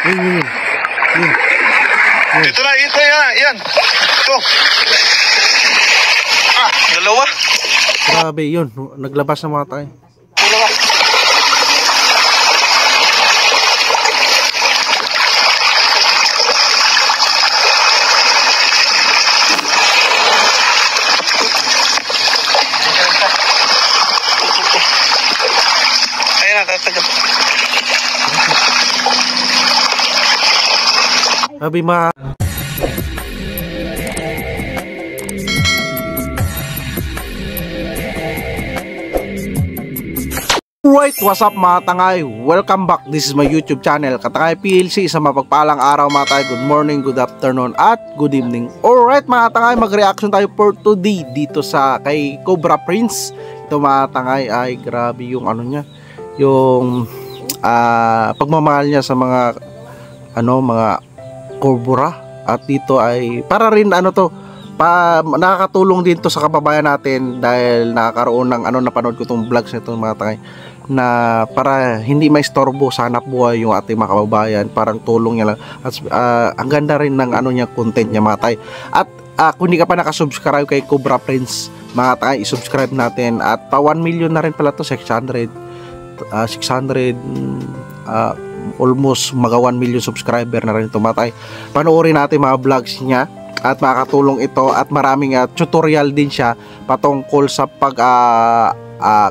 Ito na, yan. Ito. Dalawa. Grabe yun. Naglabas ng mga tayo. Dalawa. Ayan na, tatagap. Sabi ma... Right, what's up mga tangay? Welcome back. This is my YouTube channel, Katangay PLC. Sa mapagpalang araw mga tangay. Good morning, good afternoon, at good evening. Alright mga tangay, mag-reaction tayo for today dito sa kay Cobra Prince. Ito mga tangay ay grabe yung ano niya, yung pagmamahal niya sa mga mga Cobra. At dito ay para rin nakakatulong din to sa kababayan natin dahil nakakaroon ng napanood ko tong vlogs nito mga tangay, na para hindi maistorbo sa hanap buhay yung ating mga kababayan, parang tulong niya lang. At ang ganda rin ng niya content niya mga tay. At kung hindi ka pa nakasubscribe kay Cobra Prince mga tay, isubscribe natin. At pa 1 million na rin pala to, 600 almost mga 1 million subscriber na rin ito mga tay. Panoorin natin mga vlogs niya at makakatulong ito, at maraming tutorial din siya patungkol sa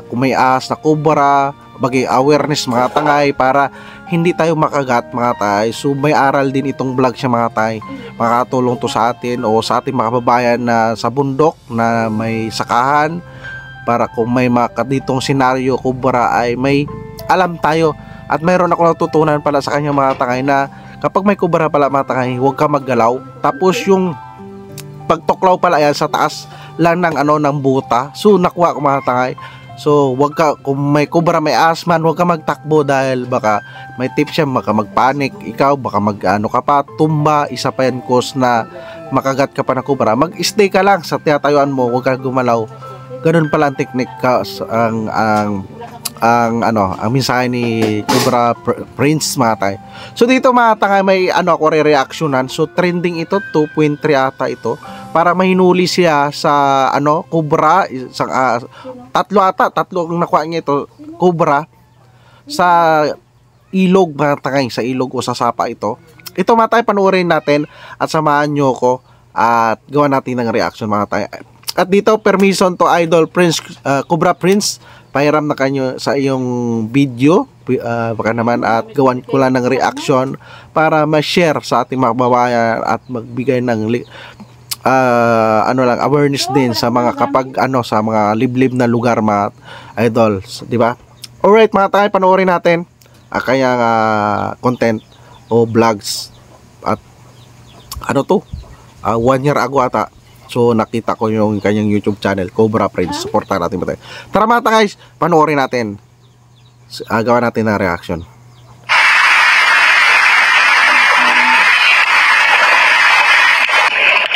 kung may ahas na cobra, bagay awareness mga tangay, para hindi tayo makagat mga tay. So may aral din itong vlog siya mga tay, makakatulong to sa atin o sa ating mga kababayan na sa bundok na may sakahan, para kung may ditong senaryo cobra ay may alam tayo. At mayroon ako natutunan pala sa kanya mga tangay, na kapag may cobra pala mga tangay, huwag ka maggalaw. Tapos yung pagtuklaw pala yan sa taas lang ng buta. So nakuha ko mga tangay. So wag ka, kung may cobra, may asman, huwag ka magtakbo dahil baka may tip siya, baka magpanik ikaw, baka ka pa, tumba, isa pa yan cause na makagat ka pa ng cobra. Mag-stay ka lang sa tiyatayuan mo, huwag ka gumalaw. Ganun pala ang technique ka, ang mensahe ni Cobra Prince mga tay. So dito mga tangay, may ako re-reactionan. So trending ito, 2.3 ata ito, para mahinuli siya sa cobra, isang tatlo ang nakuha niya ito, cobra sa ilog mga tangay, sa ilog o sa sapa ito. Ito mga tay, panoorin natin at samahan nyo ko at gawa natin ng reaction mga tay. At dito, permission to Idol Prince, Cobra Prince, pahiram na kanyo sa iyong video, baka naman, at gawan ko lang ng reaction para ma-share sa ating mga kababayan at magbigay ng awareness din sa mga sa mga liblib na lugar mga idol, di ba? Alright mga tayo, panoorin natin kayang content o vlogs. At 1 year ago ata. So nakita ko yung kanyang YouTube channel, Cobra Prince. Supportan natin ba tayo? Tara mga guys, panoorin natin. Gawa natin ng reaction.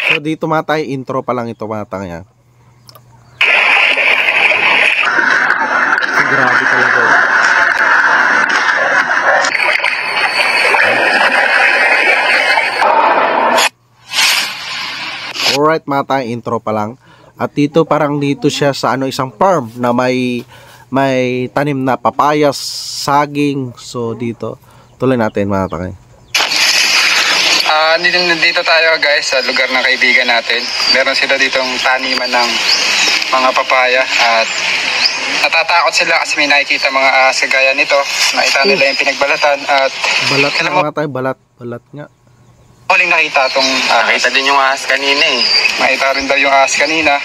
So dito mga tayo, intro pa lang ito mga tayo. So, grabe talaga. Alright mga tayo, intro pa lang. At dito parang dito siya sa isang farm na may tanim na papayas, saging. So dito, tuloy natin mga tayo. Dito tayo guys sa lugar ng kaibigan natin. Meron sila ditong taniman ng mga papaya at natatakot sila kasi may nakikita mga ahas kagaya nito. Nakita nila yung pinagbalatan at balat na mga tayo, balat nga. Huling nakita itong Nakita din yung ahas kanina eh. Nakita rin daw yung ahas kanina.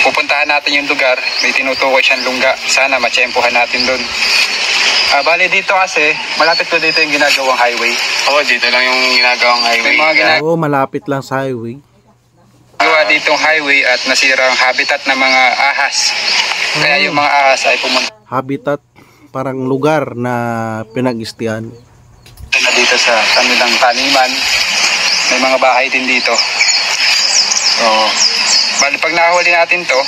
Pupuntahan natin yung lugar. May tinutukoy siyang lungga. Sana matsyempohan natin doon. Bali dito kasi, malapit ko dito yung ginagawang highway. Oo, dito lang yung ginagawang highway. Oo, malapit lang sa highway. Gawa ditong highway at nasira ang habitat ng mga ahas. Kaya yung mga ahas ay pumunta. Habitat, parang lugar na pinag-istihan. Na dito sa kanilang taniman, may mga bahay din dito. So, bali pag nahuli natin to,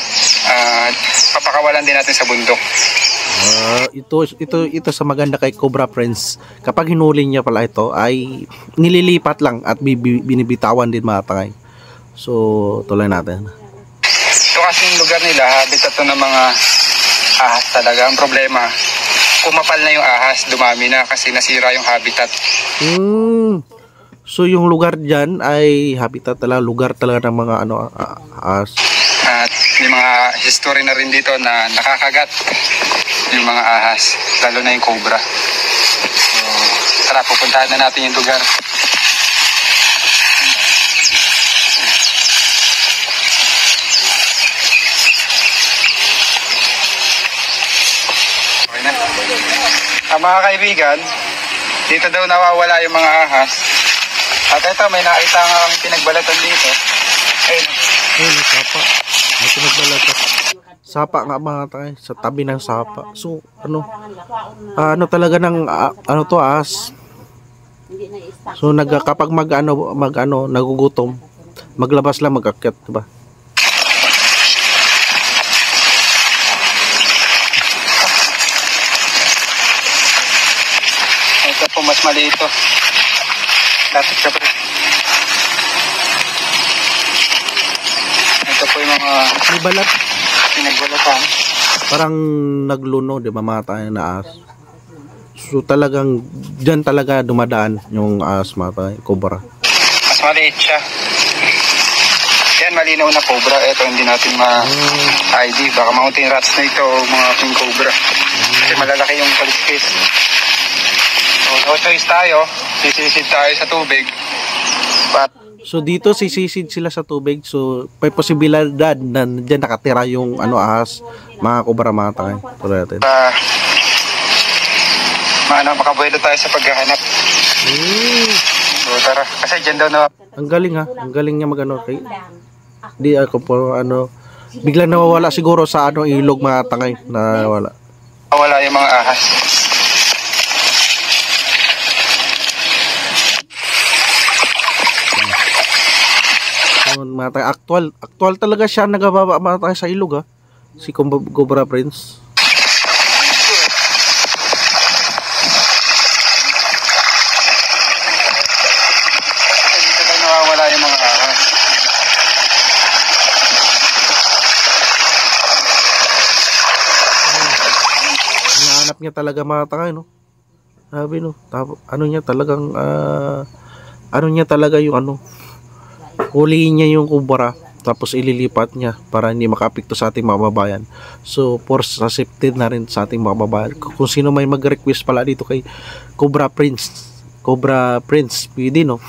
papakawalan din natin sa bundok. Ito sa maganda kay Cobra Friends. Kapag hinuli niya pala ito ay nililipat lang at binibitawan din mga tangay. So tuloy natin. Ito kasi yung lugar nila, habitat to ng mga ahas talaga. Ang problema, kumapal na yung ahas, dumami na kasi nasira yung habitat. So yung lugar diyan ay habitat talaga, lugar talaga ng mga ahas. At may mga history na rin dito na nakakagat yung mga ahas, lalo na yung cobra. So, tara, pupuntahan na natin yung lugar. Okay na. Mga kaibigan, dito daw nawawala yung mga ahas. At ito, may nakita nga ang pinagbalatan dito. Ayun. Ayun, sapa. May pinagbalatan. Sapa nga mga tayo, sa tabi ng sapa. So, talaga ng, to ahas. So, kapag nagugutom, maglabas lang, mag-akyat, diba? Ito po, mas maliit ito. Dapat ka pa. Ito po yung mga balat. pinagbalatan. Parang nagluno, di ba mga tayo na ahas. So talagang, dyan talaga dumadaan yung ahas mga tayo, cobra. Mas maliit siya. Yan, malinaw na cobra. Ito, hindi natin ma-ID. Baka mountain rats na ito o mga king cobra. Kasi malalaki yung kaliskis. So, no choice tayo. Sisisid tayo sa tubig. So dito sisisid sila sa tubig. So may posibilidad na diyan nakatira yung ahas, mga cobra mga tayo. Tuloy natin. Makabuelo tayo sa paghahanap. So tara, kasi dyan daw na. Ang galing ha, ang galing niya kay. Di ako po biglang nawawala siguro sa ilog mga tangay na wala. Wala yung mga ahas. Mga tayo, actual talaga siya nagababa mga tayo sa ilog ha. Si Cobra Prince. Dito tayo nawawala yung mga ahas. Hinahanap niya talaga mga tayo, no? Sabi no, niya talagang niya talaga yung huliin niya yung cobra tapos ililipat niya para hindi makaapekto sa ating mababayan. So for safety na rin sa ating mababayan. Kung sino may mag-request pala dito kay Cobra Prince, pwede no.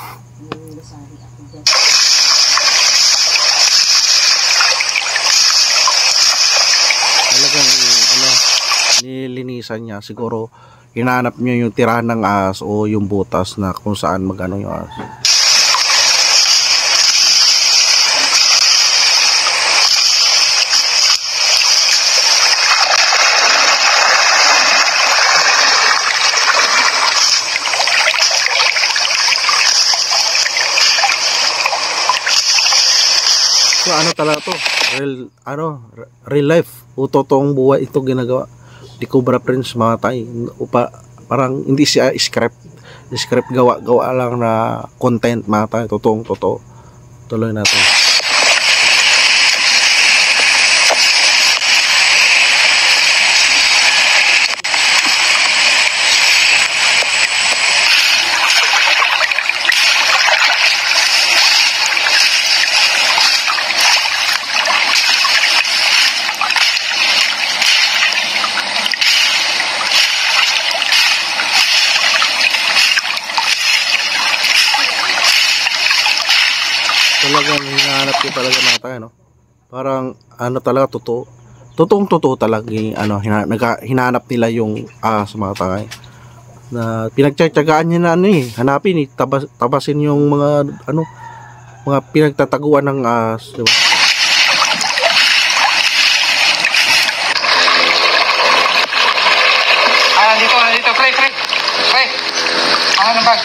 Talagang nilinisan niya, siguro hinahanap niya yung tirahan ng ahas o yung butas na kung saan yung ahas. So talaga to, real life, totoong buhay ito ginagawa di Cobra Prince mga tay. Parang hindi siya script gawa lang na content mga tay, totoo. Tuloy natin. Talagang hinahanap ko talaga mga tayo, no? Parang talaga totoong talaga hinahanap nila yung sa mga tayo na pinagtiyatsagaan niya na hanapin tabasin yung mga mga pinagtataguan ng diba? Dito, pre. Ano bag?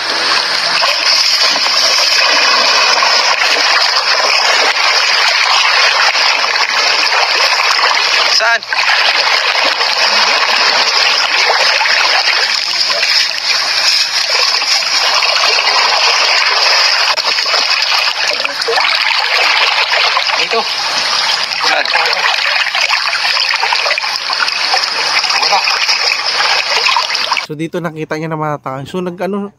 Saan? So dito nakita niya na matatangay. So naglublob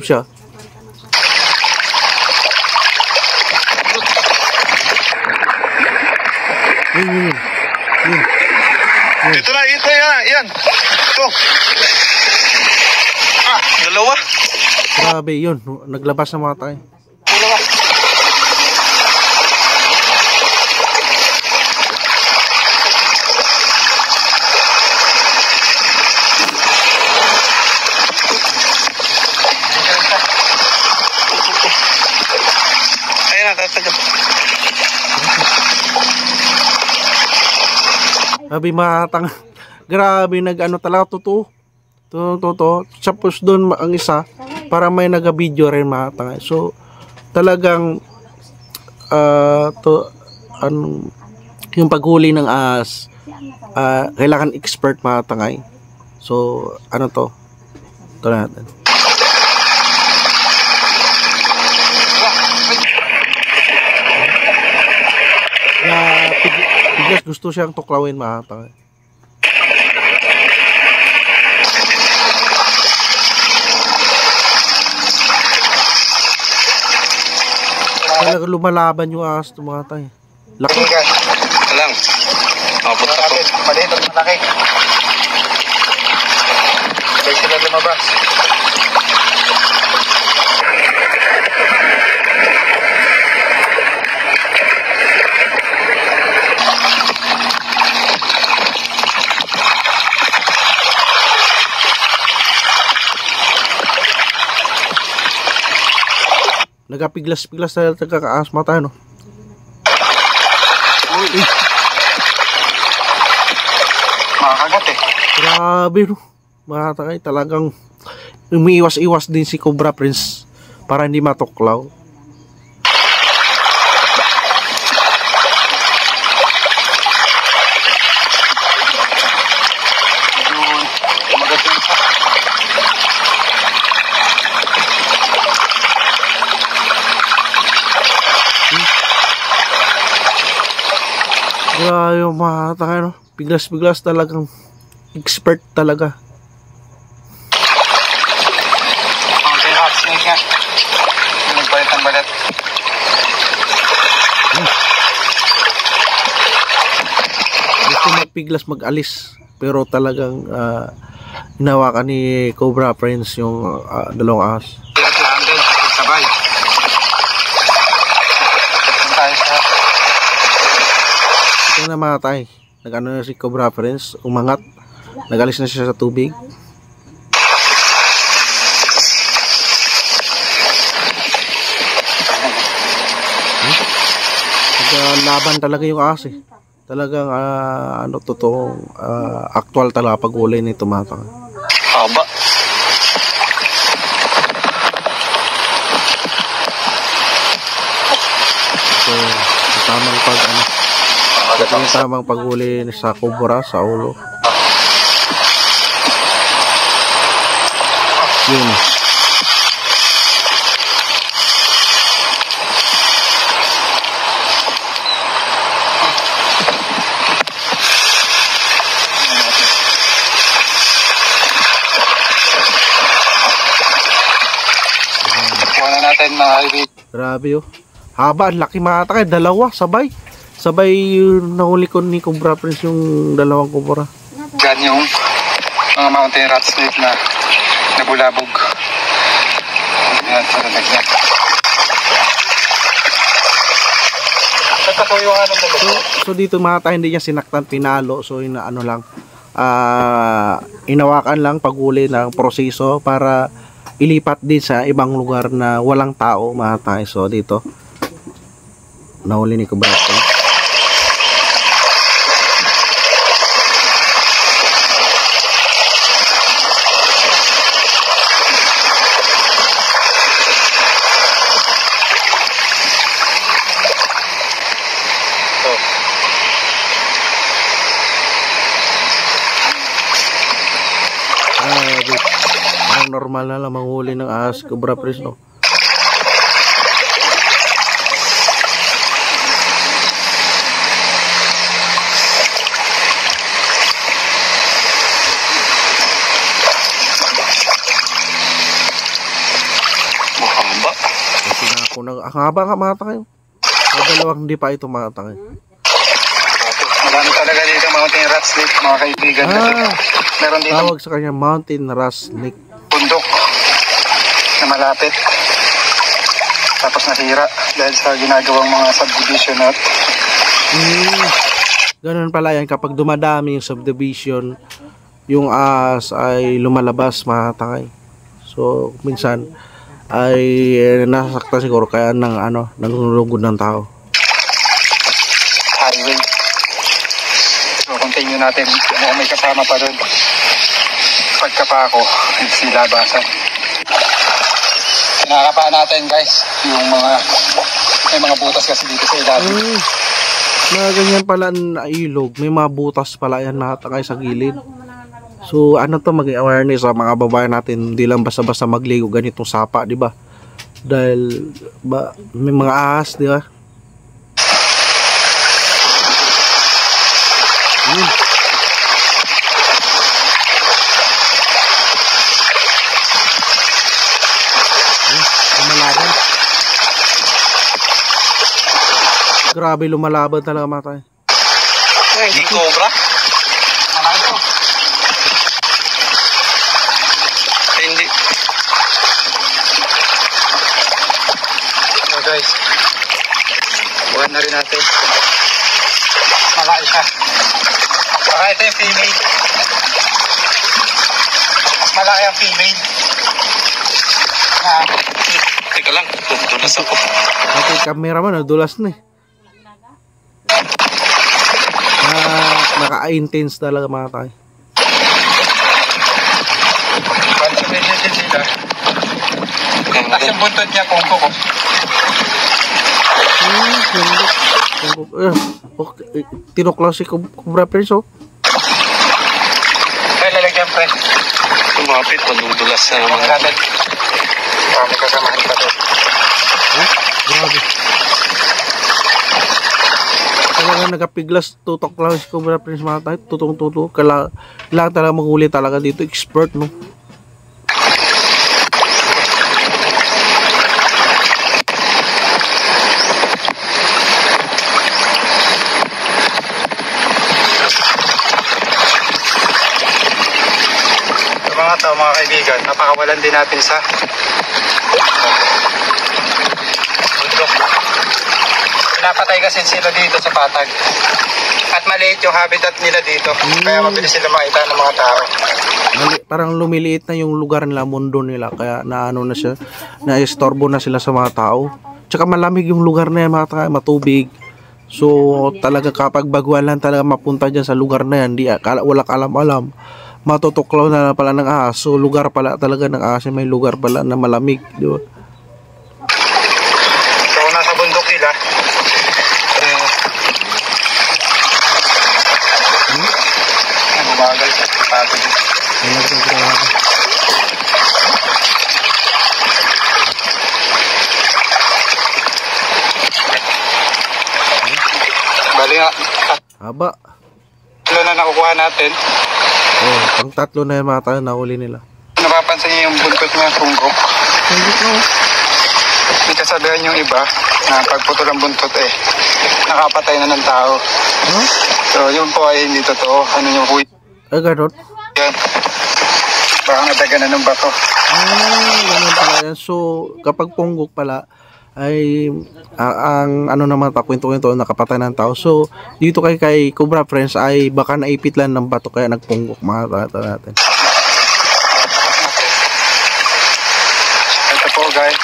siya. Yun. Ito yan. Ito. Dalawa. Grabe yun. Naglabas na mga tayo. Dalawa. Ayun na, tatagap. Sabi matang. Grabe nag-ano talaga totoo. Totoo. Tapos doon ang isa para may naga-video rin matang. So talagang yung paghuli ng ahas kailangan expert matangay. So ano to? Ito natin. Biglas gusto siyang tuklawin matangay. Talaga lumalaban yung ahas tumatay. Laki. Ito lang. Punta ko. Maliit at malaki. Sabay sila lumabas. Nagapiglas-piglas na nagkakaas mata, no? Uy. Makakagat eh. Grabe, no? Matakay talagang umiiwas-iwas din si Cobra Prince para hindi matuklaw. Kumagat yung isa. Grabe yung matakay, no? Biglas-biglas talagang expert talaga. Mountain hot snake nga. Nagpalit ang balat. Gusto magpiglas mag-alis pero talagang hinawakan ni Cobra Prince yung dalawang ahas. Landed. Sabay. Tayo sa... Ito na matay. Nag-ano na si Cobra Prince, umangat. Nag-alis na siya sa tubig. Laban talaga yung ahas eh. Talagang totoong actual talaga pag-uli ni Tumata. Haba. So, tamang tamang pag-uli sa Cobra sa ulo. Yun. Kuha na natin mga kaibigan. Grabe oh. Haba, laki mata kay dalawa sabay. Sabay nahuli ko ni Cobra Prince yung dalawang Cobra. Gan yung mga mountain rat snake na nabulabog. Yan, sa lalagyan. Tatako yung anong dalawa. So dito mata hindi niya sinaktan, pinalo. So ano lang, inawakan lang paghuli ng proseso para ilipat din sa ibang lugar na walang tao mata. So dito nahuli ni Cobra Prince. Parang normal na lang manghuli ng ahas Cobra Prince, no? Kung ang haba nga mga takay. Dalawang hindi pa ito mga takay. Marami talaga dito mountain rat snake mga kaibigan. Kasi meron dito Tawag sa kanya mountain rat snake. bundok na malapit. Tapos nasira dahil sa ginagawang mga subdivision at Ganun pala yan kapag dumadami yung subdivision, yung ahas ay lumalabas mga takay. So minsan ay nasasaktan siguro kaya ng nangulugod ng tao. highway. So continue natin. Mukhang may kasama pa doon. Pagkapa ako, silabasan. Nakakapa natin guys, yung may mga butas kasi dito sa ilalim. Mga ganyan pala na ilog, may mga butas pala yan nakatakay sa gilid. So ano to, maging awareness sa mga babae natin, hindi lang basta-basta magligo ganitong sapa, di ba? Dahil may mga ahas, di ba? Lumalaban. Grabe, lumalaban talaga mga tayo. Hindi cobra. Malaki to. Hindi. So guys, buwan na rin natin. Malaki siya. Baka ito yung female. Mas malaki ang female. Teka lang, tutulas ako. Pati cameraman, nadulas na eh. Naka-intense talaga mga tayo. Conservation sila. Tapos yung buntot niya kung kuko. Okay. Tinukla si Cobra Prince, oh. Ay, lalagyan pre. Tumapit, madudulas na Mga naman. natin. May kasamahan pa doon. Grabe. Talaga nagapiglas, tutok lang si Cobra Prince mga tayo. Tutong-tuto. Kailangan talaga maghuli talaga dito. Expert, no? Mga kaibigan, napakawalan din natin sa bundok. Pinapatay kasi sila dito sa patag. At maliit yung habitat nila dito. Kaya mabilis sila makita ng mga tao. Parang lumiliit na yung lugar nila, mundo nila. Kaya naano na siya, na-istorbo na sila sa mga tao. Tsaka malamig yung lugar na yan mga tayo, matubig. So talaga kapag baguhan lang talaga mapunta dyan sa lugar na yan, wala kalam-alam. Matutuklaw na pala ng ahas. So lugar pala talaga ng ahas, may lugar pala na malamig, di ba? So nasa bundok sila. Bumagal sa pato din. Bali nga, Haba. tatlo na nakukuha natin. Oh, pang tatlo na yung mga tayo nahuli nila. Napapansin niyo yung buntot niya punggok. May kasabihan yung iba na pagputol ang buntot nakapatay na ng tao. Huh? So yun po ay hindi totoo. Ano yung huy? Ay, ganun? Yan. Baka nadaga na ng bato. Ganun pala yan. So, kapag punggok pala, ay ang ano naman kwento-kwento nakapatay ng tao. So dito kay Cobra Friends ay baka naipit lang ng bato kaya nagpunggok mga tao natin. Ito po guys,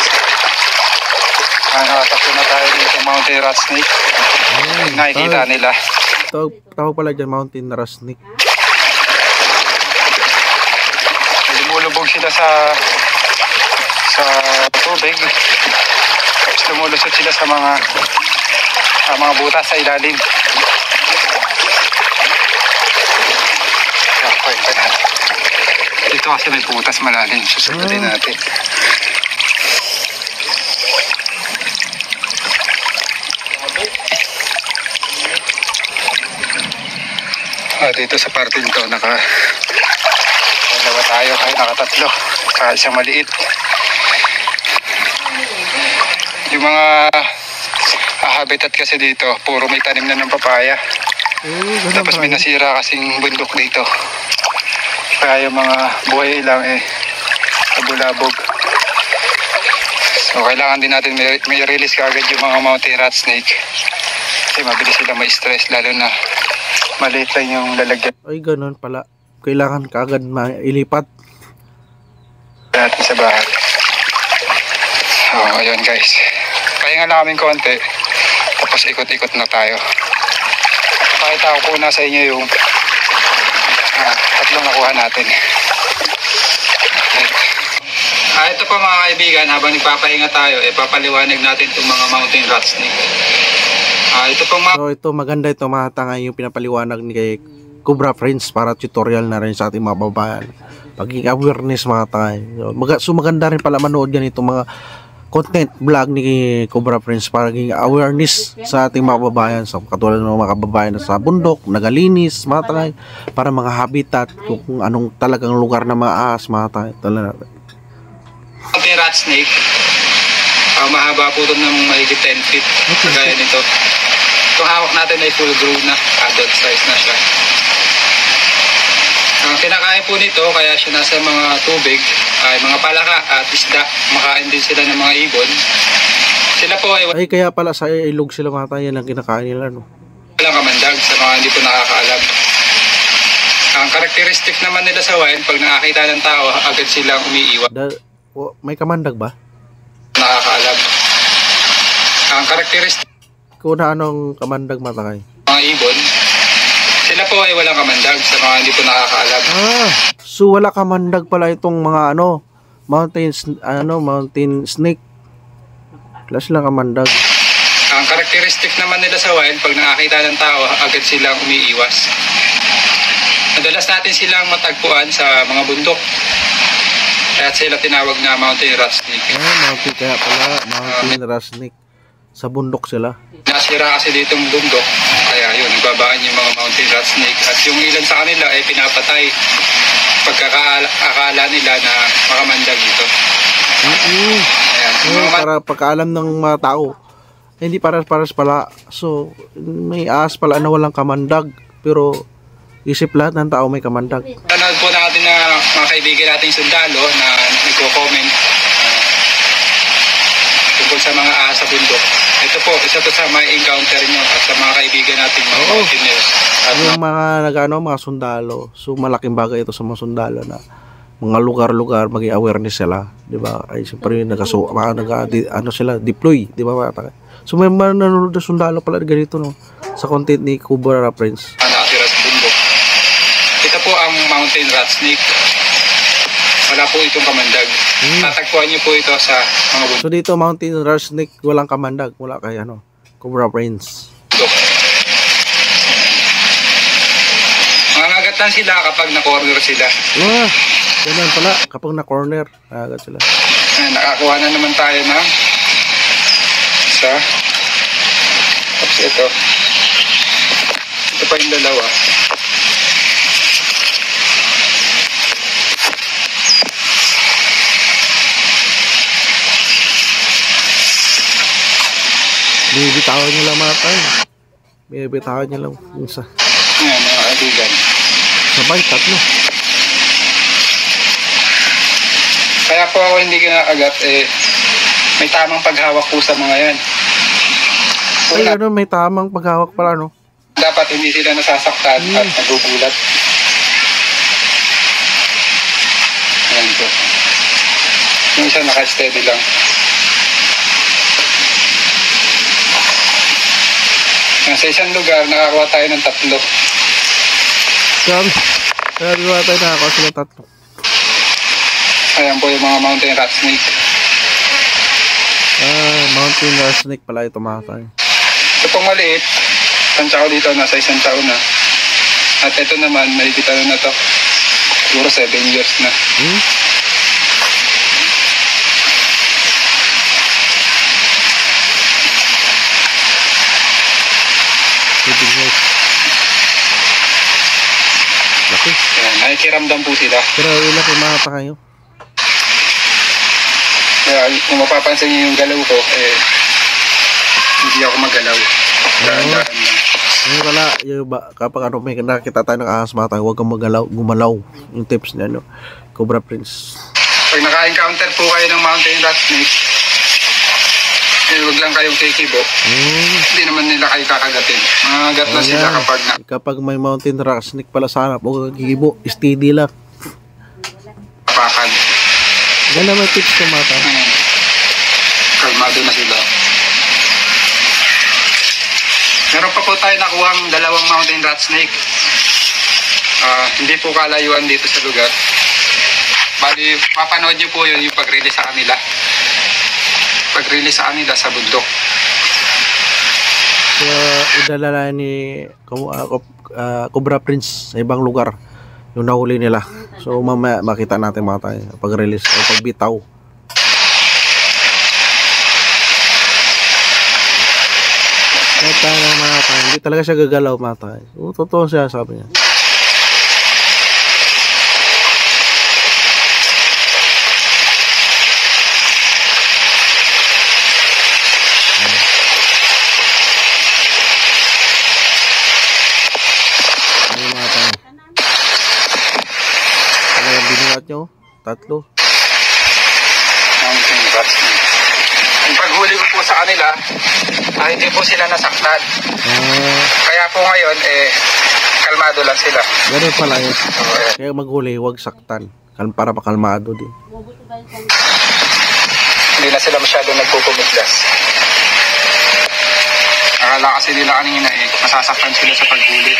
nakatakbo na tayo dito sa mountain rat snake. Nakikita nila. Tawag pala dyan mountain rat snake. Lumulubog sila sa tubig. Lumulusot sila sa mga butas sa ilalim. Dito kasi may butas malalim. Susunodin natin. Dito sa parte nito dalawa tayo, nakatatlo. Isang maliit. Yung mga habitat kasi dito, puro may tanim na ng papaya. Ganun Tapos pala may yun. nasira kasing bundok dito. Kaya yung mga buhay lang nabulabog. So kailangan din natin may release kaagad yung mga mountain rat snake. Kasi mabilis sila may stress, lalo na maliit lang yung lalagyan Ay, ganun pala. Kailangan kaagad mailipat. natin sa bahay. So ayun guys, pahinga lang kaming konti, tapos ikot-ikot na tayo. Pakita ko na sa inyo yung tatlong nakuha natin. Ito po mga kaibigan, habang nagpapahinga tayo, papaliwanag natin itong mga mountain rat snake. Ito pong mga... So ito, maganda ito mga tangay yung pinapaliwanag ni kay Cobra Friends para tutorial na rin sa ating mga babayan. Pagiging awareness mga tangay. So maganda rin pala manood yan itong mga content vlog ni Cobra Friends para maging awareness sa ating mga babayan. So katulad ng mga kababayan na sa bundok, nagalinis, mga tangay, para mga habitat, kung anong talagang lugar na maas, mga tangay. Talaga. mountain rat snake, mahaba po ito ng mahigit 10 feet, kagaya nito. Itong hawak natin ay full grown na, adult size na siya. Ang kinakain po nito, kaya siya nasa mga tubig, ay mga palaka at isda. Makain din sila ng mga ibon. Sila po ay Ay kaya pala sa ilog sila mga tangay, yan ang kinakain nila, no? walang kamandag sa mga hindi po nakakaalam. Ang karakteristik naman nila sa wild, pag nakakita ng tao, agad silang umiiwas. May kamandag ba? Nakakaalam. Ang karakteristik Kung na anong kamandag matangay? mga ibon, sila po ay walang kamandag sa mga hindi po nakakaalam. So wala kamandag pala itong mga mountain snake. Wala silang kamandag. Ang karakteristik naman nila sa wild, pag nakakita ng tao, agad silang umiiwas. Madalas natin silang matagpuan sa mga bundok. Kaya sila tinawag na mountain rat snake. Mountain kaya pala, mountain rat snake. Sa bundok sila. Nasira kasi ditong bundok, kaya yun, nagbabaan yung mga mountain rat snake. At yung ilan sa kanila ay pinapatay pagkakaakala nila na makamandag dito. Ayan. Para pagkaalam ng mga tao, hindi paras pala. So, may ahas pala na walang kamandag. Pero, isip lahat ng tao may kamandag. Tanood po natin na mga kaibigan nating sundalo na nagko-comment tungkol sa mga ahas sa bundok. Ito po, isa to sa mga encounter nyo at sa mga kaibigan nating mga mountaineers. At Yung mga sundalo. So, malaking bagay ito sa mga sundalo na mga lugar-lugar, maging awareness sila. Di ba? Ay, siyempre, sila, deploy. Di ba? So, may nanonood na sundalo pala ganito, no? Sa content ni Cobra Friends. nakatira sa bundok. Ito po ang mountain rat snake. Wala po itong kamandag. Tatagpuan nyo po ito sa mga bundok. So, dito, mountain rat snake, walang kamandag. Wala kay, Cobra Friends. Mangagat lang sila kapag na-corner sila. Ganun pala. Kapag na-corner, agad sila. Nakakuha na naman tayo ng isa. Tapos ito. Ito pa yung dalawa. Bibitawan nyo lang mga tayo. Bibitawan nyo lang isa. Ayan, mga kaibigan. Sabay, tatlo. Kaya po ako hindi kinakagat, may tamang paghawak po sa mga yan. Ay, Una, may tamang paghawak pala, no? dapat hindi sila nasasaktan at nagugulat. Ayan po. Yung isa naka-steady lang. Sa isang lugar, nakakuha tayo ng 3. Sabi, nagawa tayo nakakuha sila 3. Ayan po yung mga mountain rat snake. Mountain rat snake pala ito mga tayo. Ito pong maliit, tansya ko dito, nasa 1 taon na. At ito naman, mahigit na to. Siguro 7 years na. Laki. Ayan, nakikiramdam po sila. Pero ilan po mga kayo? Kaya kung mapapansin niyo yung galaw ko, Hindi ako magalaw. Dahan-dahan lang. Yung wala, yung ba, kapag ano, may nakita tayo ng ahas mga tayo, huwag kang gumalaw. Yung tips niya, no? Cobra Prince. Pag naka-encounter po kayo ng mountain rat snake, huwag lang kayong kikibo. Hindi naman nila kayo kakagatin. Mangagat na sila kapag na Kapag may mountain rat snake pala sa hanap, huwag kang gigibo, steady lang. pakan. Ganda may tips ka mga tayo. Kalmado na sila. Meron pa po tayo nakuhang dalawang mountain rat snake. Hindi po kalayuan dito sa lugar. Bali, mapanood nyo po yun yung pag-release sa kanila. Pag-release sa kanila sa bundok. So, idalala ni Cobra Prince sa ibang lugar yung nahuli nila. So, mamaya makita natin mga tayo pag-release o pagbitaw. Kahit tayo mga tayo, hindi talaga siya gagalaw mga tayo. So, totoo siya sabi niya. Binuhat nyo, tatlo. Mountain rat snake. Ang paghuli ko po sa kanila, hindi po sila nasaktan. Kaya po ngayon, kalmado lang sila. Ganun pala yun. So, Kaya maghuli, huwag saktan. Para makalmado din. hindi na sila masyadong nagpupumiglas. Akala kasi nila kanina masasaktan sila sa paghuli.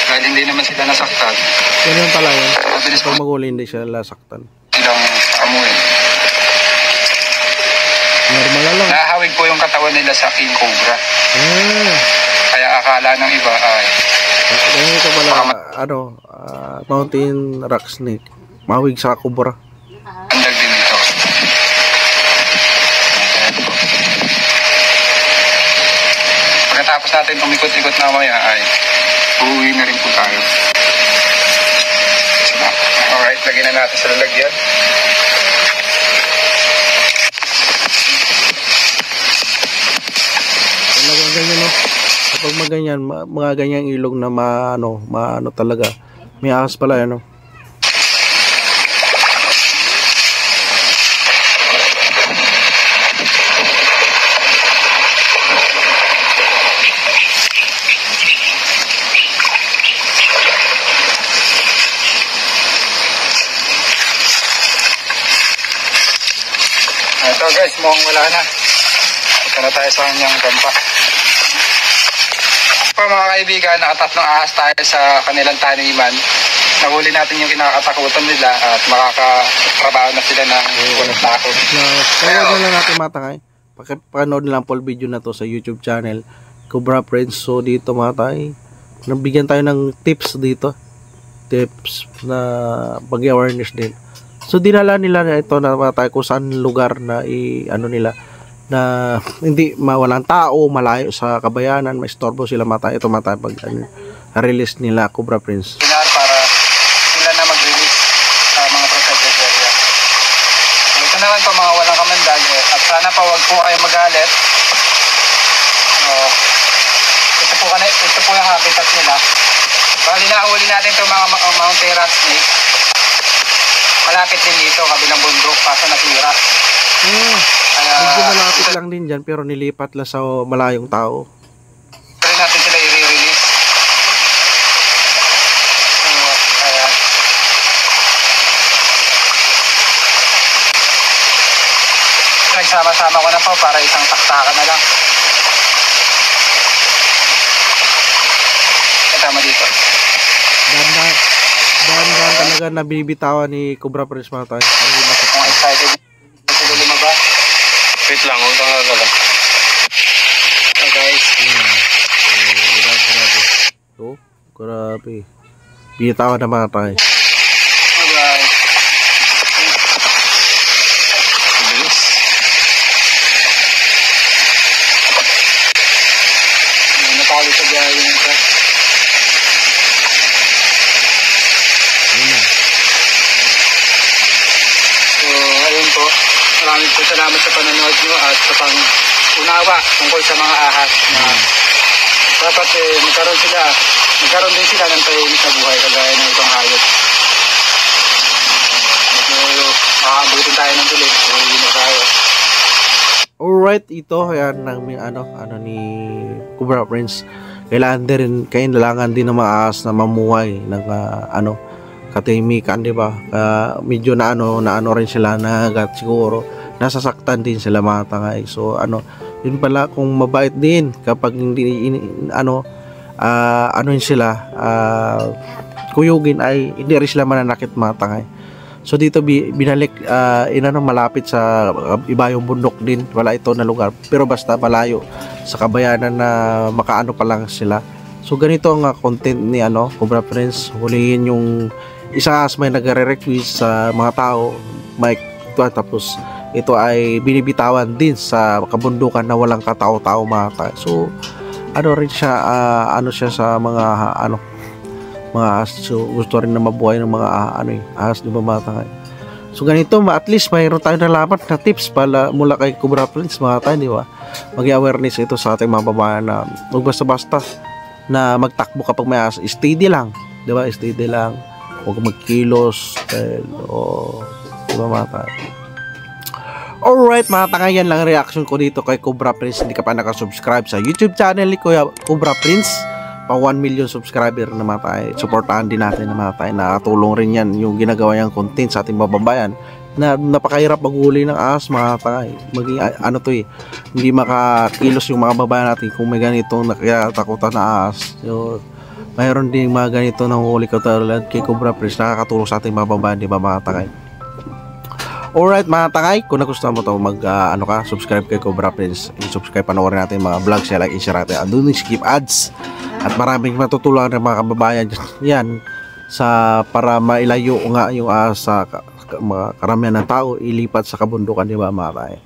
Dahil hindi naman sila nasaktan. Ganun pala yun. Mabilis Pag maghuli, hindi sila nasaktan. silang amoy. Normal lang. Nahahawig po yung katawan nila sa king cobra. Kaya akala ng iba ay Dahil ito pala, mountain rock snake. Mahawig sa cobra. andag din ito. Pagkatapos natin umikot-ikot na maya ay uuwi na rin po tayo. Alright, lagyan na natin sa lalagyan. Talagang ganyan, no? Kapag maganyan, mga ganyang ilog na maano talaga. May ahas pala, ano? Ito guys, mukhang wala na. Ito na tayo sa kanyang gampa. Pa mga kaibigan, nakatatlong ahas tayo sa kanilang taniman. Nahuli natin yung kinakatakutan nila at makakatrabaho na sila ng walang takot. Kaya na lang natin matangay. Pakipanood lang full video na to sa YouTube channel Cobra Prince. So dito mga tayo, nabigyan tayo ng tips dito. Tips na pag-awareness din. So dinala nila na ito na mga tayo kung saan lugar na nila na hindi mawalang tao, malayo sa kabayanan, may istorbo sila mata. Ito mata pag release nila Cobra Prince. Pinar para sila na mag-release sa mga protected area. So ito naman po mga walang kamandag at sana pa wag po kayo magalit. Ito po yung habitat nila. Bali nahuli natin itong mga mountain rat snake. Malapit din dito, kabilang bundok, kaso nasira. Medyo malapit lang din dyan, pero nilipat lang sa malayong tao. Pwede natin sila i-release. Ayan. Nagsama-sama ko na po para isang taktakan na lang. Tama dito. Dahan-dahan talaga nabibitawan ni Cobra Prince mga tayo. Kung excited sila lumabas. Wait lang, huwag kang gagalaw. So guys. Grabe. Bitawan na mga tayo. Bye-bye. Bilis. Napakali sa biyahe yung ito. So, ayun po. Maraming po salamat sa panonood nyo at sa unawa tungkol sa mga ahas na dapat magkaroon din sila ng tahimik na buhay kagaya ng itong hayop. Medyo makakabutin tayo ng tuloy. Hindi na tayo. Alright, ito yan ng ano ni Cobra Prince. Kailangan din ng mga ahas na mamuhay ng katahimikan, di ba? Medyo na rin sila na siguro nasasaktan din sila mga tangay. So yun pala kung mabait din kapag hindi sila kuyugin ay hindi rin sila mananakit mga tangay. So dito binalik malapit sa ibayong bundok din, wala ito na lugar pero basta malayo sa kabayanan na makaano pa lang sila. So ganito ang content ni Cobra Prince. Hulihin yung isa may nagre-request sa mga tao, tapos ito ay binibitawan din sa kabundukan na walang katao-tao mga tao. So rin siya siya sa mga mga ahas. So gusto rin na mabuhay ng mga ahas, di ba mga tangay? So ganito, at least mayroon tayong nalaman na tips mula kay Cobra Prince mga tangay, di ba? Mag-awareness ito sa ating mga babayan na huwag basta-basta na magtakbo kapag may ahas. Steady lang, di ba? Steady lang, huwag magkilos di ba mga tangay? Alright mga tangay, yan lang reaction ko dito kay Cobra Prince. Hindi ka pa nakasubscribe sa YouTube channel ni Kuya Cobra Prince, pa 1 million subscriber na mga tayo. Supportahan din natin na mga tayo. Nakatulong rin yan yung ginagawa niyang content sa ating mababayan na napakahirap maghuli ng ahas mga tayo. Maging hindi makakilos yung mga babayan natin kung may ganitong nakatakutan na ahas. So mayroon din mga ganito na huli katulad kay Cobra Prince, nakakatulong sa ating mababayan, di ba mga tangay? Alright mga tangay, kung nagustuhan mo ito subscribe kay Cobra Prince. I-subscribe, panoorin natin mga vlogs, like, i-share natin. Don't skip ads. At maraming matutulungan ng mga kababayan yan para mailayo nga yung sa mga karamihan ng tao ilipat sa kabundukan, di ba mga tayo?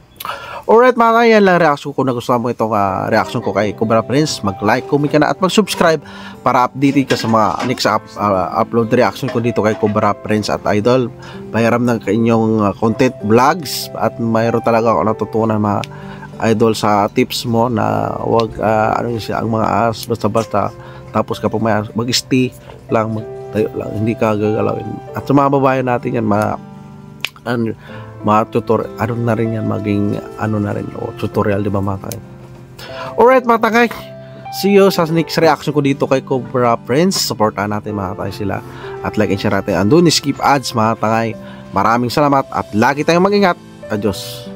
Alright mga tayo, yan lang reaction ko. Nagustuhan mo itong reaction ko kay Cobra Prince, mag-like, comment ka na at mag-subscribe para updated ka sa mga next upload reaction ko dito kay Cobra Prince at Idol. Pahiram ng inyong content vlogs at mayroon talaga ako natutunan mga idol sa tips mo na wag ang mga ahas basta-basta, tapos kapag may mag-stay lang, magtayo lang, hindi ka gagalawin. At sa mga babae natin yan mga tutorial na rin yan, maging na rin tutorial, di ba mga tangay? Alright mga tangay, see you sa next reaction ko dito kay Cobra Prince. Supportahan natin mga tangay sila at like and share natin. Andun skip ads mga tangay. Maraming salamat at lagi tayong mag-ingat. Adios.